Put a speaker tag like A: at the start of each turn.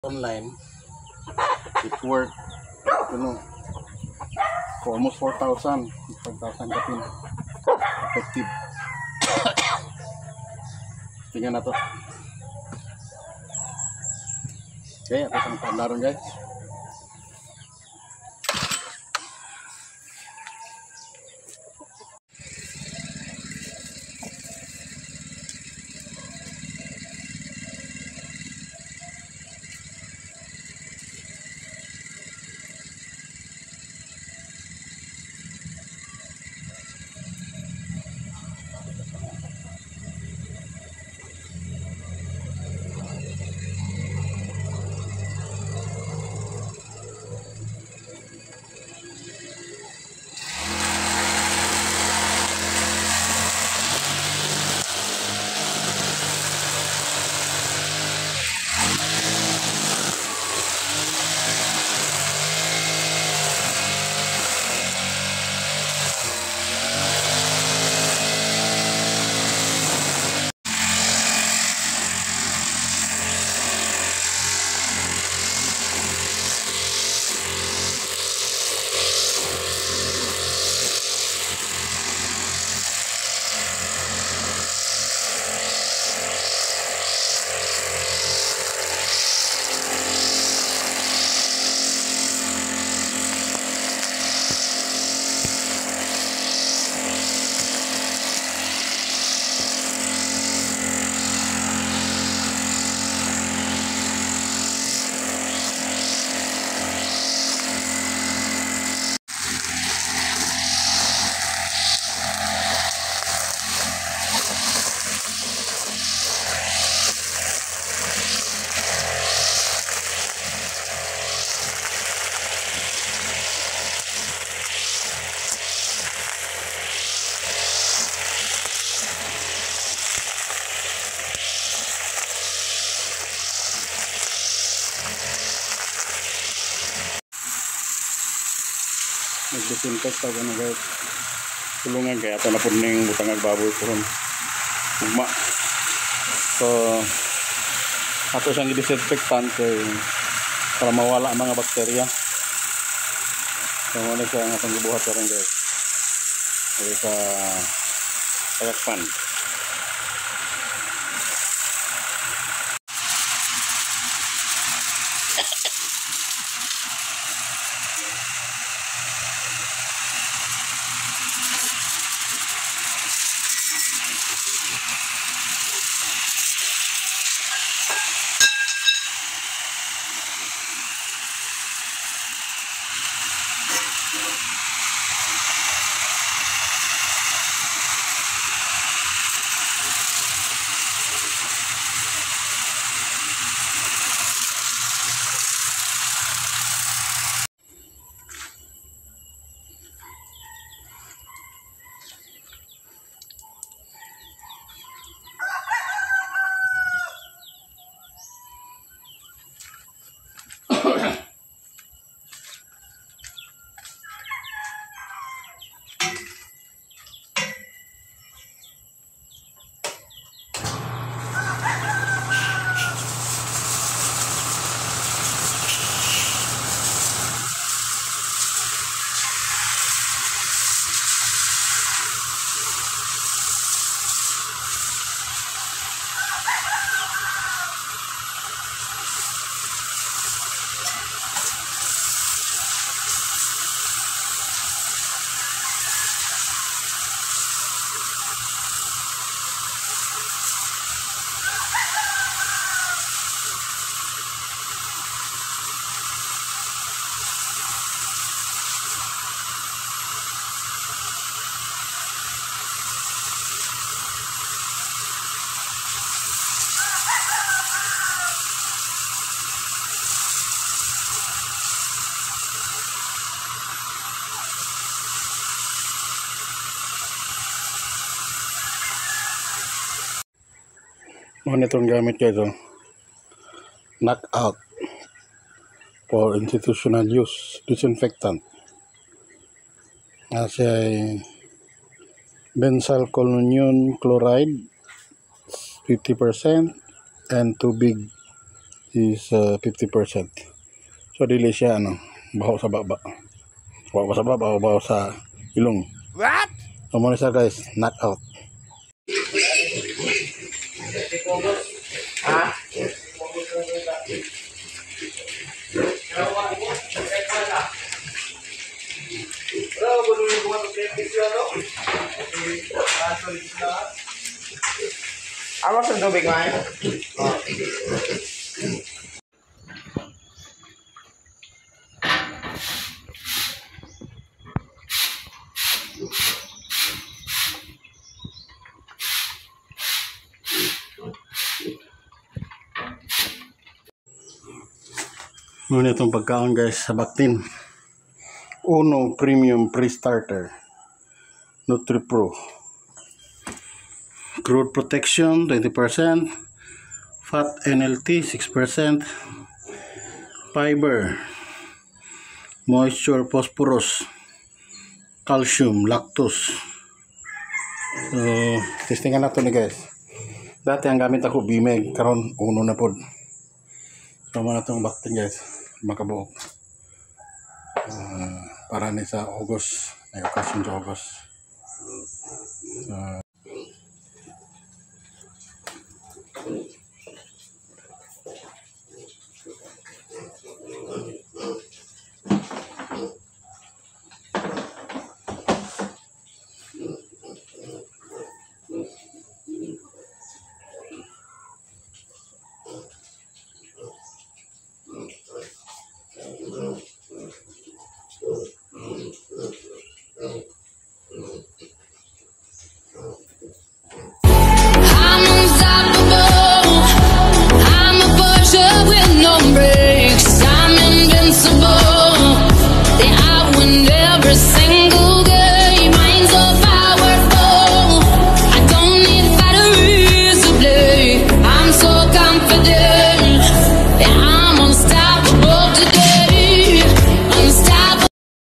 A: online. It worked, for almost 4,000. 5,000 kapin. Effective. Tingnan na to. Okay, ito ang pandaron guys. Nag-disinfect ako na guys. Tulungan kaya ito na po ning butang agbaboy po ron. Ugma. So, ato siyang i-disinfectant para mawala ang mga bakterya. So, muna siya ang atong gibuhat rin guys. Okay, sa tagakpan. Ano itong gamit ko ito? Knockout for institutional use disinfectant. Kasi ay benzalkonium chloride 50% and tubig is 50%. So dili siya baho sa baba. Baho sa baba o baho sa ilong.
B: What?
A: So muna siya guys, knock out.
B: Awas ang tubig, man.
A: Muna itong pagkaon guys sa Bactin. Uno Premium Pre-Starter NutriPro. Crude Protection 20%. Fat NLT 6%. Fiber, Moisture, Phosphorus, Calcium, Lactose. So, testingan na ito ni guys. Dati ang gamit ako Bimeg, karon uno na pod. So, muna itong Bactin guys. Makabuok. Para ni sa August. May okasyon sa August.